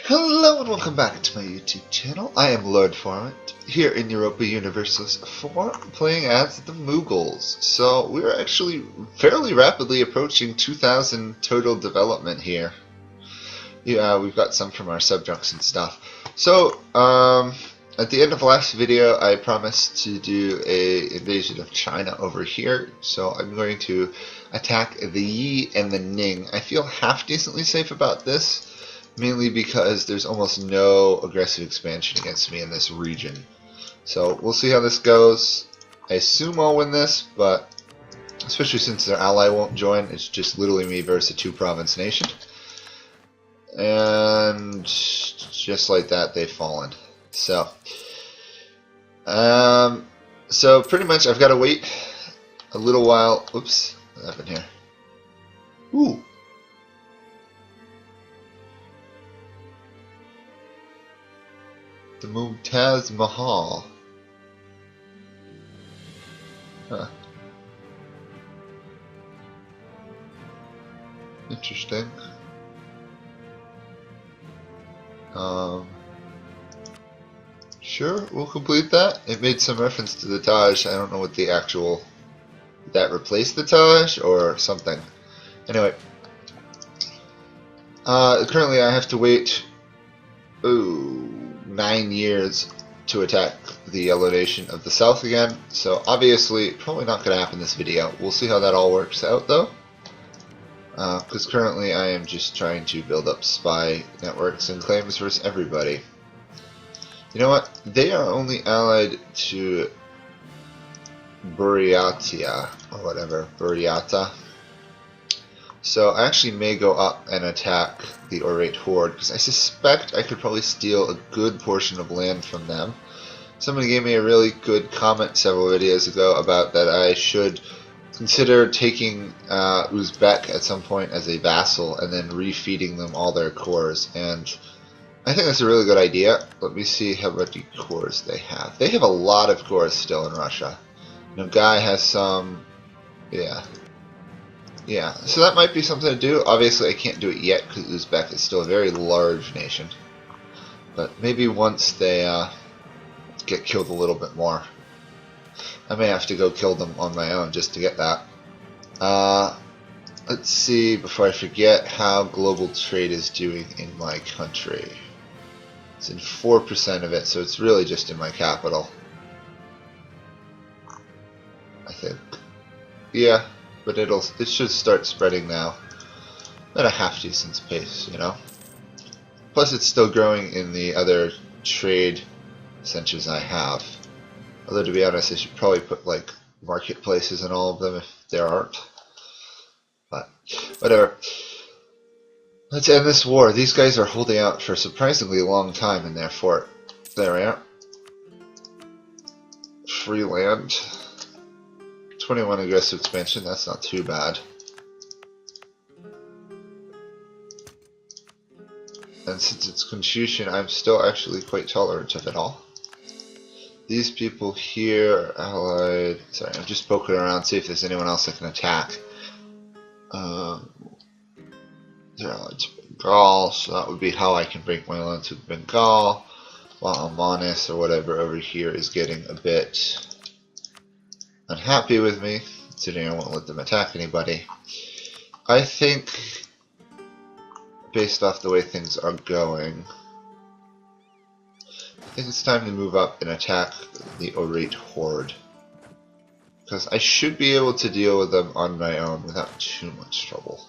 Hello and welcome back to my YouTube channel. I am Lord Forwind, here in Europa Universalis 4, playing as the Mughals. So we're actually fairly rapidly approaching 2,000 total development here. Yeah, we've got some from our subjunks and stuff. So, at the end of the last video, I promised to do a invasion of China over here. So I'm going to attack the Yi and the Ning. I feel half decently safe about this. Mainly because there's almost no aggressive expansion against me in this region. So we'll see how this goes. I assume I'll win this, but especially since their ally won't join, it's just literally me versus a two-province nation. And just like that, they've fallen. So pretty much I've got to wait a little while. Oops, what happened here? Ooh. The Mumtaz Mahal. Huh. Interesting. Sure, we'll complete that. It made some reference to the Taj. I don't know what the actual... Did that replace the Taj or something? Anyway. Currently I have to wait... 9 years to attack the Yellow Nation of the South again, so obviously probably not going to happen this video. We'll see how that all works out though, because currently I am just trying to build up spy networks and claims versus everybody. You know what? They are only allied to Buryatia, or whatever, Buryata. So I actually may go up and attack the Orate Horde, because I suspect I could probably steal a good portion of land from them. Somebody gave me a really good comment several videos ago about that I should consider taking Uzbek at some point as a vassal and then refeeding them all their cores. And I think that's a really good idea. Let me see how many cores they have. They have a lot of cores still in Russia. Nogai has some, yeah, so that might be something to do. Obviously, I can't do it yet because Uzbek is still a very large nation. But maybe once they get killed a little bit more, I may have to go kill them on my own just to get that. Let's see, before I forget, how global trade is doing in my country. It's in 4% of it, so it's really just in my capital, I think. Yeah. But it should start spreading now at a half decent pace, you know. Plus, it's still growing in the other trade centers I have. Although, to be honest, I should probably put like marketplaces in all of them if there aren't. But whatever. Let's end this war. These guys are holding out for a surprisingly long time in their fort. There we are. Free land. 21 aggressive expansion, that's not too bad. And since it's Confucian, I'm still actually quite tolerant of it all. These people here are allied. Sorry, I'm just poking around, see if there's anyone else I can attack. They're allied to Bengal, so that would be how I can break my land to Bengal. While Amanis or whatever over here is getting a bit unhappy with me, considering I won't let them attack anybody. I think, based off the way things are going, I think it's time to move up and attack the Orate Horde. Because I should be able to deal with them on my own without too much trouble.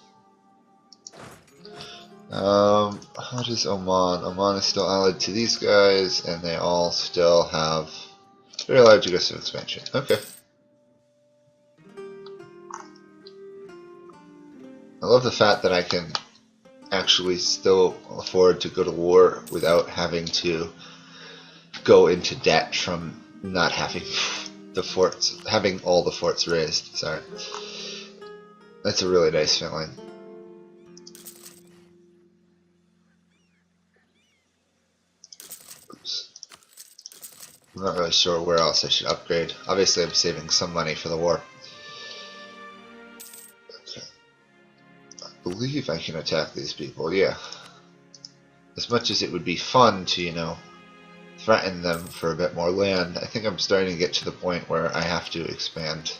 How does Oman? Oman is still allied to these guys, and they all still have very large aggressive expansion. Okay. I love the fact that I can actually still afford to go to war without having to go into debt from not having the forts, having all the forts raised. Sorry. That's a really nice feeling. Oops. I'm not really sure where else I should upgrade. Obviously I'm saving some money for the war. believe I can attack these people, yeah. as much as it would be fun to, threaten them for a bit more land, I think I'm starting to get to the point where I have to expand.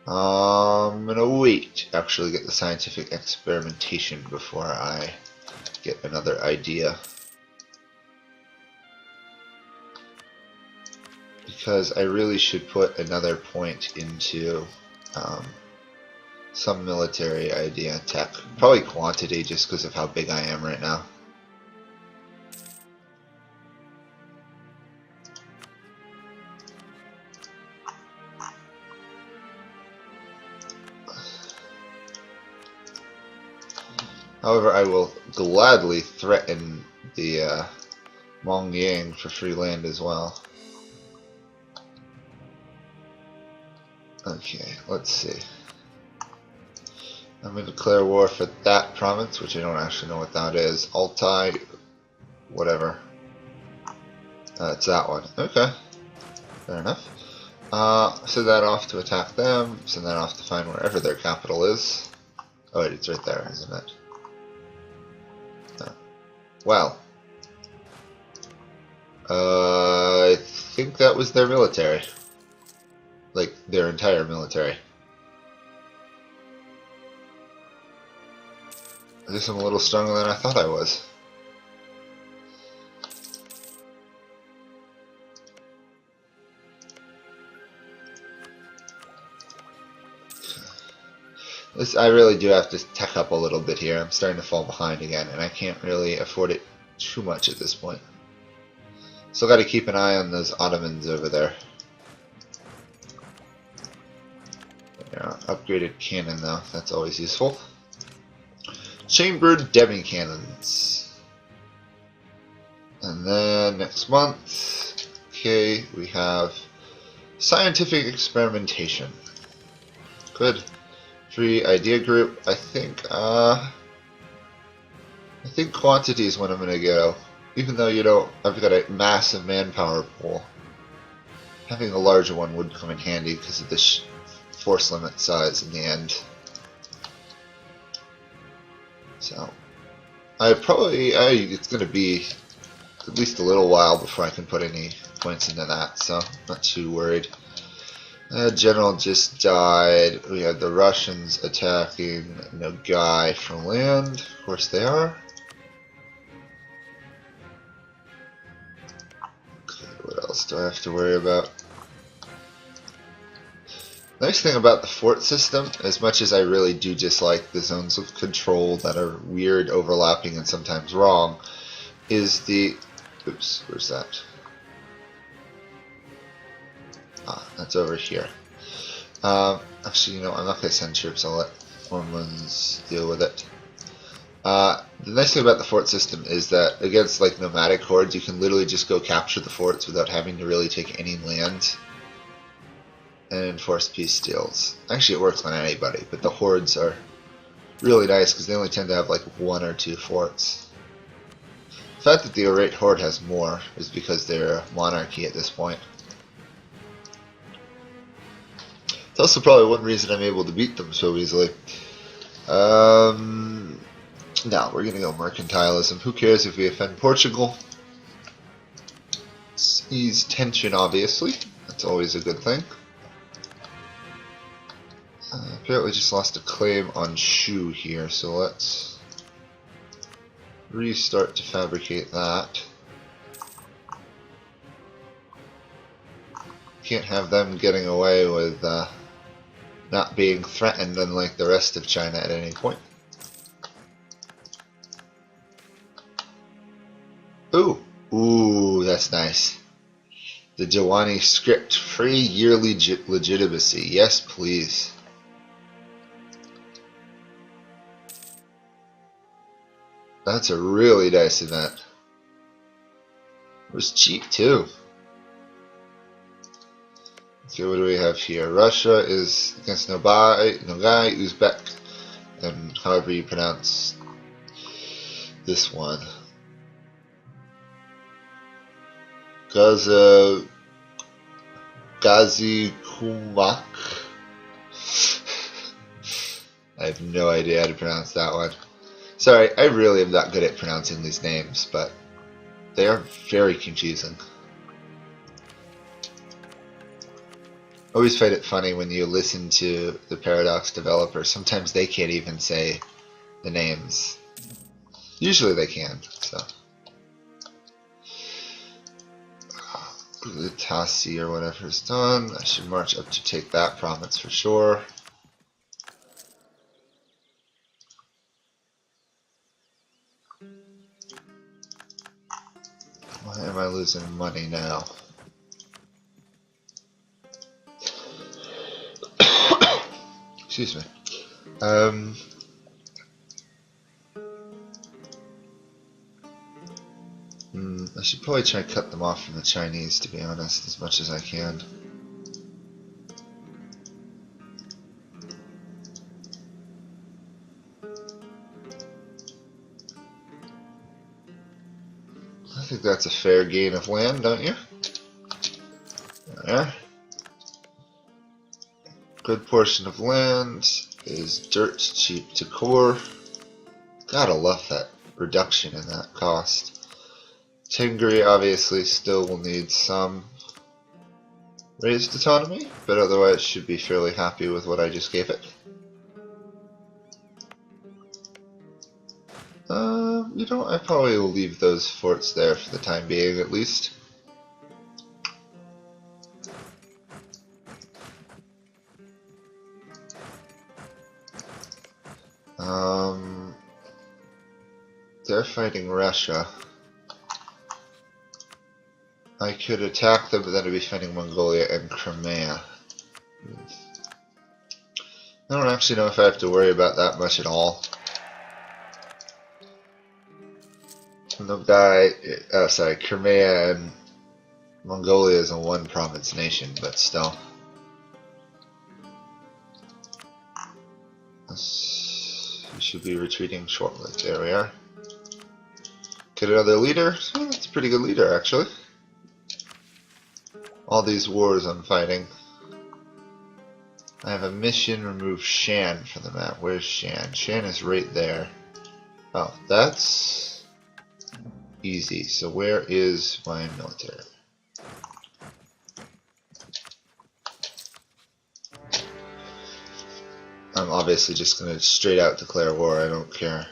I'm gonna wait to actually get the scientific experimentation before I get another idea. Because I really should put another point into some military idea tech. Probably quantity, just because of how big I am right now. However, I will gladly threaten the Mongyang for free land as well. Okay, let's see. I'm going to declare war for that province, which I don't actually know what that is. Altai, whatever. It's that one. Okay, fair enough. Send that off to attack them. Send that off to find wherever their capital is. Oh wait, it's right there, isn't it? Well, I think that was their military. Like, their entire military. I guess I'm a little stronger than I thought I was. I really do have to tech up a little bit here. I'm starting to fall behind again, and I can't really afford it too much at this point. Still got to keep an eye on those Ottomans over there. Yeah, upgraded cannon though, that's always useful. Chambered demi-cannons. And then next month, okay, we have scientific experimentation. Good. Free idea group. I think quantity is when I'm gonna go. Even though I've got a massive manpower pool. Having a larger one would come in handy because of the force limit size in the end. So, it's gonna be at least a little while before I can put any points into that. So, not too worried. General just died. We have the Russians attacking Nogai from land. Of course they are. Okay, what else do I have to worry about? Nice thing about the fort system, as much as I really do dislike the zones of control that are weird, overlapping, and sometimes wrong, is the... Oops, where's that? Ah, that's over here. Actually, I'm not going to send troops. I'll let Hormones deal with it. The nice thing about the fort system is that against like nomadic hordes, you can literally just go capture the forts without having to really take any land and enforce peace deals. Actually, it works on anybody, but the hordes are really nice because they only tend to have like 1 or 2 forts. The fact that the Orate Horde has more is because they're a monarchy at this point. It's also probably one reason I'm able to beat them so easily. Now we're gonna go mercantilism. Who cares if we offend Portugal? Let's ease tension, obviously. That's always a good thing. Apparently just lost a claim on Shu here, so let's restart to fabricate that. Can't have them getting away with not being threatened unlike the rest of China at any point. Ooh, that's nice. The Diwani script, free yearly legitimacy. Yes, please. That's a really nice event. It was cheap too. Okay, what do we have here? Russia is against Nogai, Uzbek, and however you pronounce this one. Gazi Kumak. I have no idea how to pronounce that one. Sorry, I really am not good at pronouncing these names, but they are very confusing. Always find it funny when you listen to the Paradox developers. Sometimes they can't even say the names. Usually they can, so. The Tassi or whatever is done. I should march up to take that province for sure. Why am I losing money now? Excuse me. I should probably try to cut them off from the Chinese, to be honest, as much as I can. I think that's a fair gain of land, don't you? There. Good portion of land is dirt cheap to core. Gotta love that reduction in that cost. Tingri obviously still will need some raised autonomy, but otherwise should be fairly happy with what I just gave it. You know, I probably will leave those forts there for the time being, at least. They're fighting Russia. I could attack them, but then I'd be fighting Mongolia and Crimea. I don't actually know if I have to worry about that much at all. Crimea and Mongolia is a one province nation, but still. We should be retreating shortly. There we are. Get another leader? Oh, that's a pretty good leader, actually. All these wars I'm fighting. I have a mission, remove Shan from the map. Where's Shan? Shan is right there. Oh, that's easy. So where is my military? I'm obviously just going to straight out declare war. I don't care.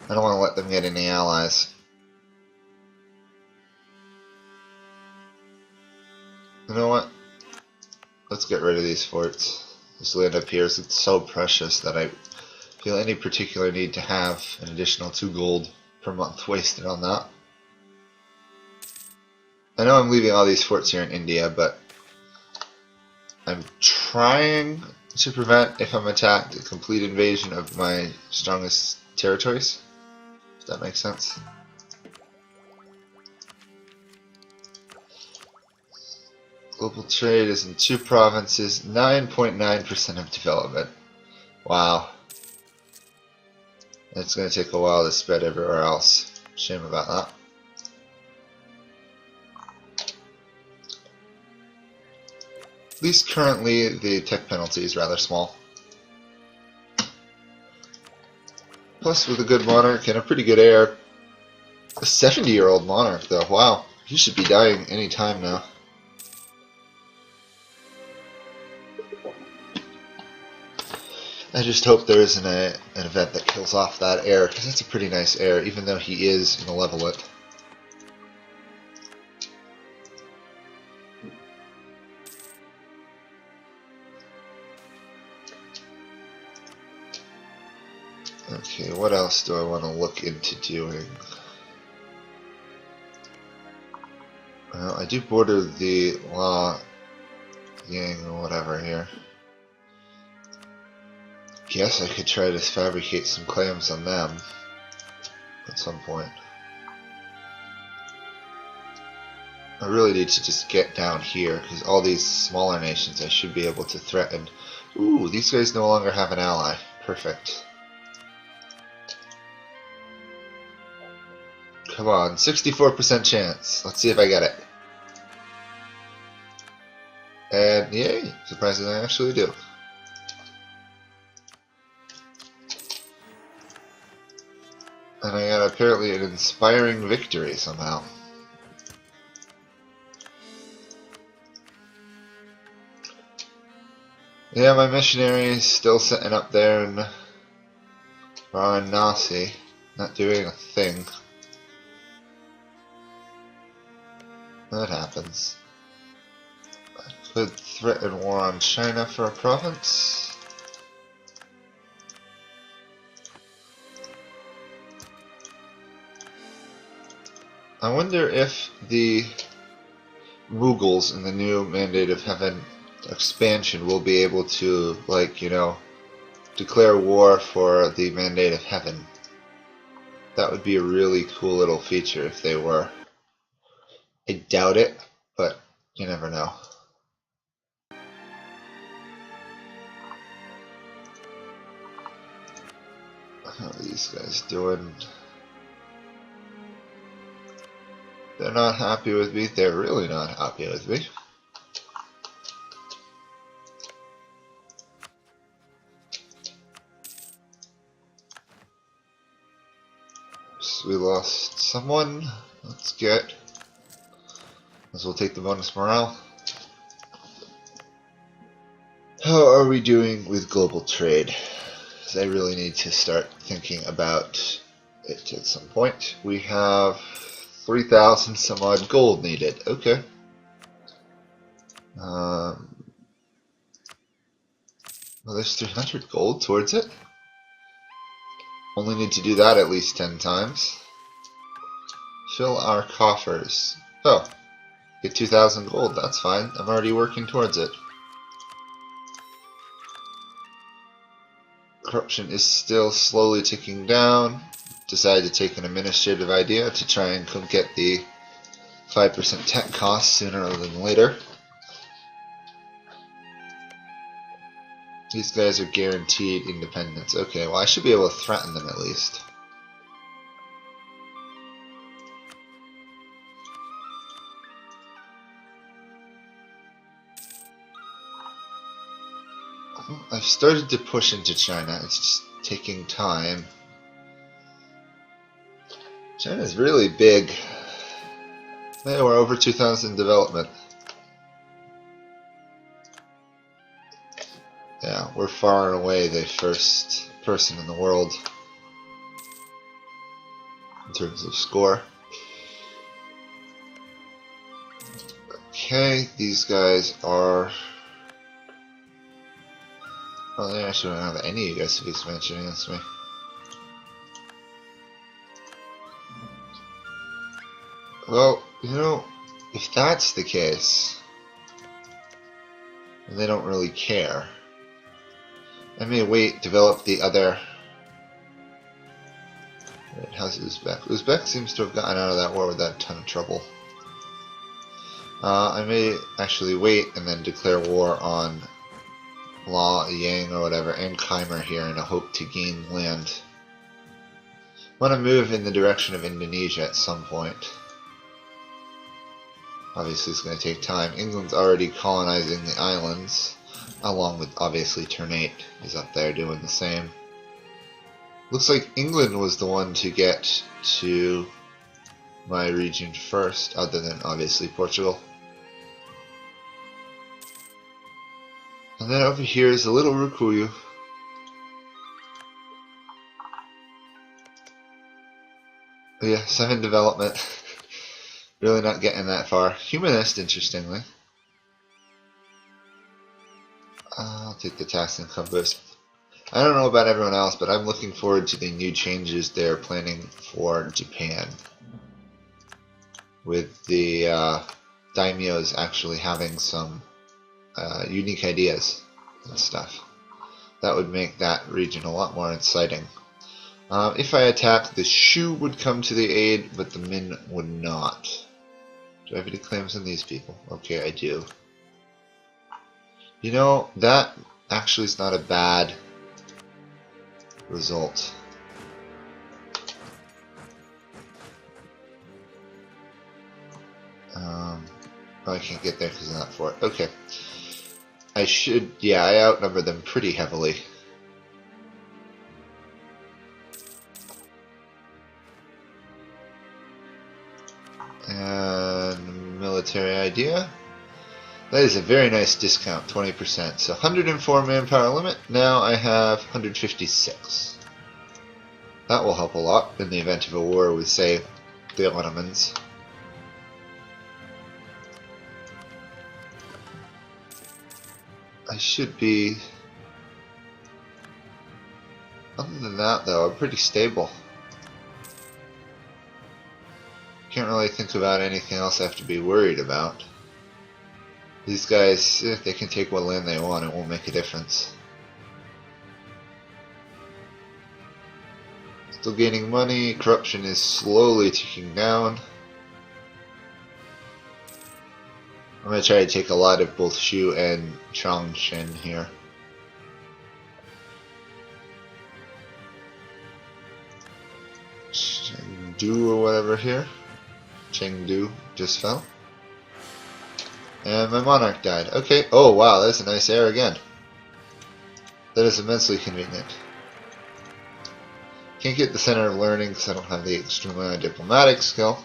I don't want to let them get any allies. You know what? Let's get rid of these forts. This land up here is so precious that I feel any particular need to have an additional 2 gold per month wasted on that. I know I'm leaving all these forts here in India, but I'm trying to prevent, if I'm attacked, a complete invasion of my strongest territories. If that makes sense. Global trade is in 2 provinces, 9.9% of development. Wow. It's going to take a while to spread everywhere else. Shame about that. At least currently the tech penalty is rather small. Plus with a good monarch and a pretty good heir. A 70-year-old monarch though, wow. He should be dying any time now. I just hope there isn't an event that kills off that heir, because that's a pretty nice heir, even though he is malevolent. Okay, what else do I want to look into doing? Well, I do border the Law Yang or whatever here. Guess I could try to fabricate some claims on them at some point. I really need to just get down here, because all these smaller nations I should be able to threaten. Ooh, these guys no longer have an ally. Perfect. Come on, 64% chance. Let's see if I get it. And yay, surprisingly I actually do. And I got apparently an inspiring victory somehow. Yeah, my missionary is still sitting up there in Varanasi, not doing a thing. That happens. I could threaten war on China for a province. I wonder if the Mughals in the new Mandate of Heaven expansion will be able to, like, you know, declare war for the Mandate of Heaven. That would be a really cool little feature if they were. I doubt it, but you never know. How are these guys doing? They're not happy with me. They're really not happy with me. So we lost someone. Let's get. We'll take the bonus morale. How are we doing with global trade? Because I really need to start thinking about it at some point. We have 3,000 some odd gold needed. Okay. Well, there's 300 gold towards it. Only need to do that at least 10 times. Fill our coffers. Oh, get 2,000 gold. That's fine. I'm already working towards it. Corruption is still slowly ticking down. Decided to take an administrative idea to try and get the 5% tech cost sooner than later. These guys are guaranteed independence. Okay, well I should be able to threaten them at least. I've started to push into China. It's just taking time. China's really big. Yeah, we're over 2,000 development. Yeah, we're far and away the first person in the world in terms of score. Okay, these guys are... Well, they actually don't have any aggressive expansion against me. Well, you know, if that's the case, then they don't really care. I may wait, develop the other... Wait, how's Uzbek? Uzbek seems to have gotten out of that war without a ton of trouble. I may actually wait and then declare war on Law, Yang, or whatever, and Khmer here in a hope to gain land. I want to move in the direction of Indonesia at some point. Obviously it's going to take time. England's already colonizing the islands, along with obviously Ternate is up there doing the same. Looks like England was the one to get to my region first, other than obviously Portugal. And then over here is a little Rukuyu. But yeah, 7 development. Really not getting that far. Humanist, interestingly. I'll take the tax income boost. I don't know about everyone else, but I'm looking forward to the new changes they're planning for Japan. With the daimyos actually having some unique ideas and stuff. That would make that region a lot more exciting. If I attack, the Shu would come to the aid, but the Min would not. Do I have any claims on these people? Okay, I do. You know, that actually is not a bad result. Oh, I can't get there because of that fort. Okay. I should, yeah, I outnumber them pretty heavily. And military idea. That is a very nice discount, 20%. So 104 manpower limit. Now I have 156. That will help a lot in the event of a war with, say, the Ottomans. I should be... Other than that, though, I'm pretty stable. Can't really think about anything else I have to be worried about. These guys, if they can take what land they want, it won't make a difference. Still gaining money, corruption is slowly ticking down. I'm going to try to take a lot of both Shu and Changshen here. Chengdu or whatever here. Chengdu just fell. And my monarch died. Okay, oh wow, that's a nice heir again. That is immensely convenient. Can't get the center of learning because I don't have the extremely diplomatic skill.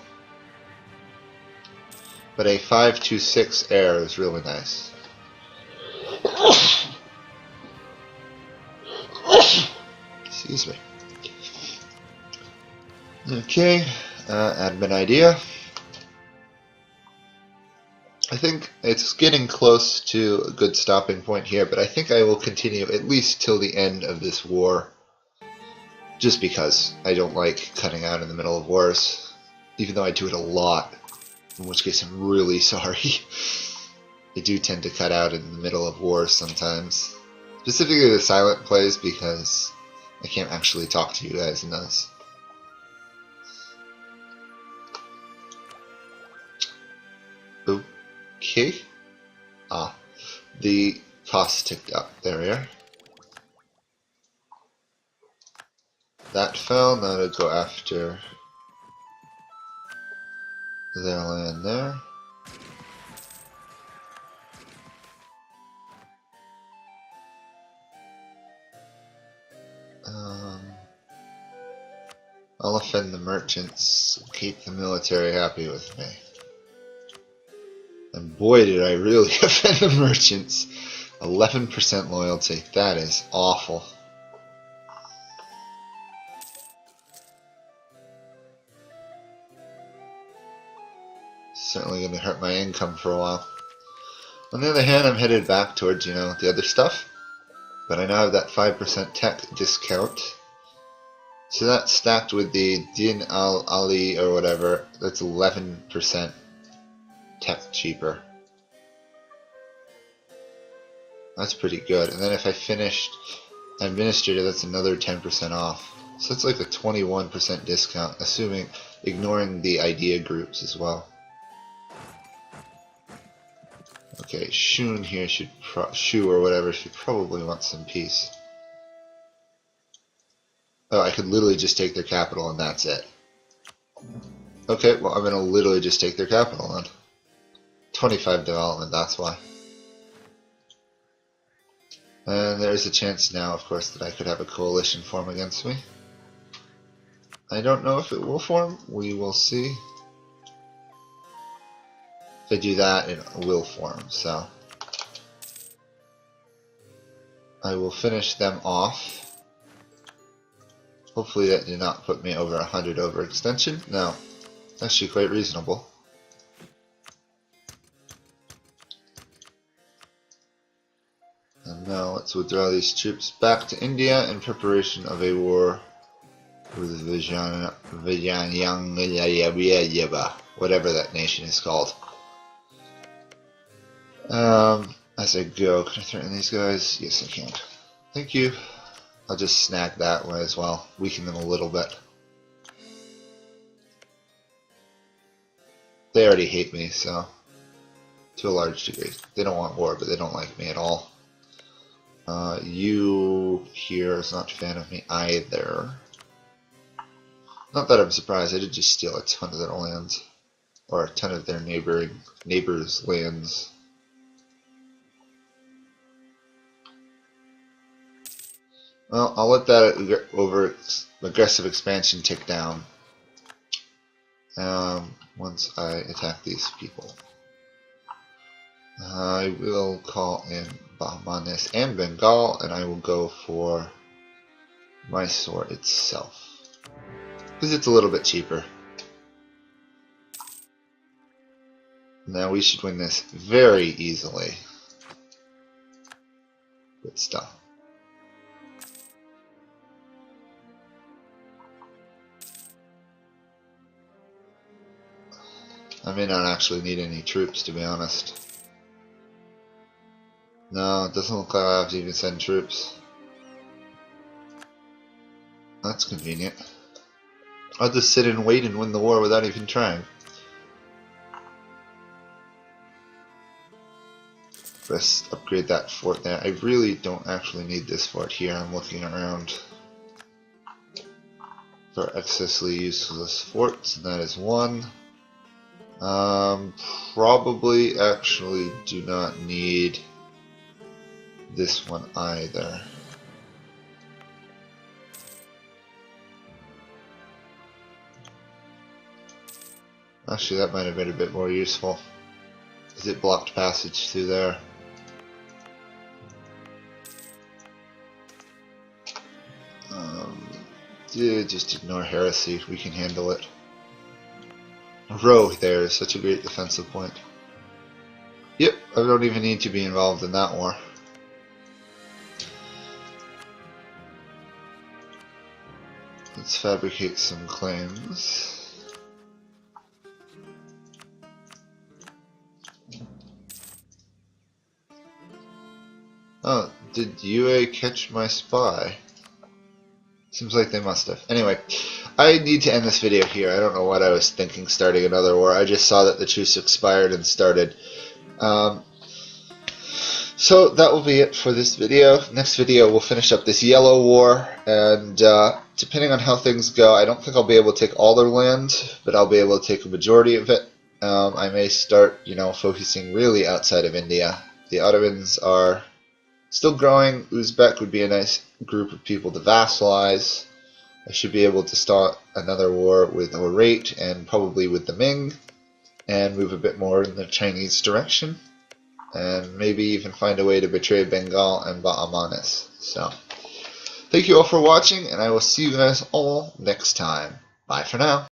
But a 5-2-6 heir is really nice. Excuse me. Okay, admin idea. I think it's getting close to a good stopping point here, but I think I will continue at least till the end of this war. Just because I don't like cutting out in the middle of wars, even though I do it a lot, in which case I'm really sorry. I do tend to cut out in the middle of wars sometimes. Specifically the silent plays, because I can't actually talk to you guys in those. Okay. The cost ticked up. There we are. That fell. Now to go after their land there. I'll offend the merchants, keep the military happy with me. And boy did I really offend the merchants. 11% loyalty, that is awful. Certainly going to hurt my income for a while. On the other hand, I'm headed back towards, the other stuff. But I now have that 5% tech discount. So that's stacked with the Din al-Ali or whatever. That's 11% tech cheaper. That's pretty good. And then if I finished administrator, that's another 10% off. So it's like a 21% discount, ignoring the idea groups as well. Okay, Shun here Shu or whatever should probably want some peace. Oh, I could literally just take their capital and that's it. Okay, well I'm gonna literally just take their capital then. 25 development, that's why. And there's a chance now, of course, that I could have a coalition form against me. I don't know if it will form, we will see. If I do that, it will form, so I will finish them off. Hopefully that did not put me over 100 overextension. No, actually quite reasonable. And now let's withdraw these troops back to India in preparation of a war with Vijayanagar, whatever that nation is called. As I go, can I threaten these guys? Yes, I can. Thank you. I'll just snag that way as well, weaken them a little bit. They already hate me, so to a large degree. They don't want war, but they don't like me at all. You here is not a fan of me either. Not that I'm surprised, I did just steal a ton of their lands. Or a ton of their neighbors' lands. Well, I'll let that aggressive expansion tick down. once I attack these people. I will call in Bahmanis and Bengal, and I will go for Mysore itself, because it's a little bit cheaper. Now we should win this very easily. Good stuff. I may not actually need any troops, to be honest. No, it doesn't look like I have to even send troops. That's convenient. I'll just sit and wait and win the war without even trying. Let's upgrade that fort there. I really don't actually need this fort here. I'm looking around for excessively useless forts, and that is one. Probably actually do not need this one either. Actually, that might have been a bit more useful, because it blocked passage through there. Just ignore heresy, we can handle it. Row there is such a great defensive point. Yep, I don't even need to be involved in that war. Let's fabricate some claims. Oh, did UA catch my spy? Seems like they must have. Anyway, I need to end this video here. I don't know what I was thinking starting another war. I just saw that the truce expired and started. So that will be it for this video. Next video we'll finish up this yellow war, and depending on how things go, I don't think I'll be able to take all their land, but I'll be able to take a majority of it. I may start, focusing really outside of India. The Ottomans are still growing. Uzbek would be a nice group of people to vassalize. I should be able to start another war with Oirat and probably with the Ming, and move a bit more in the Chinese direction, and maybe even find a way to betray Bengal and Bahmanis. So, thank you all for watching, and I will see you guys all next time. Bye for now.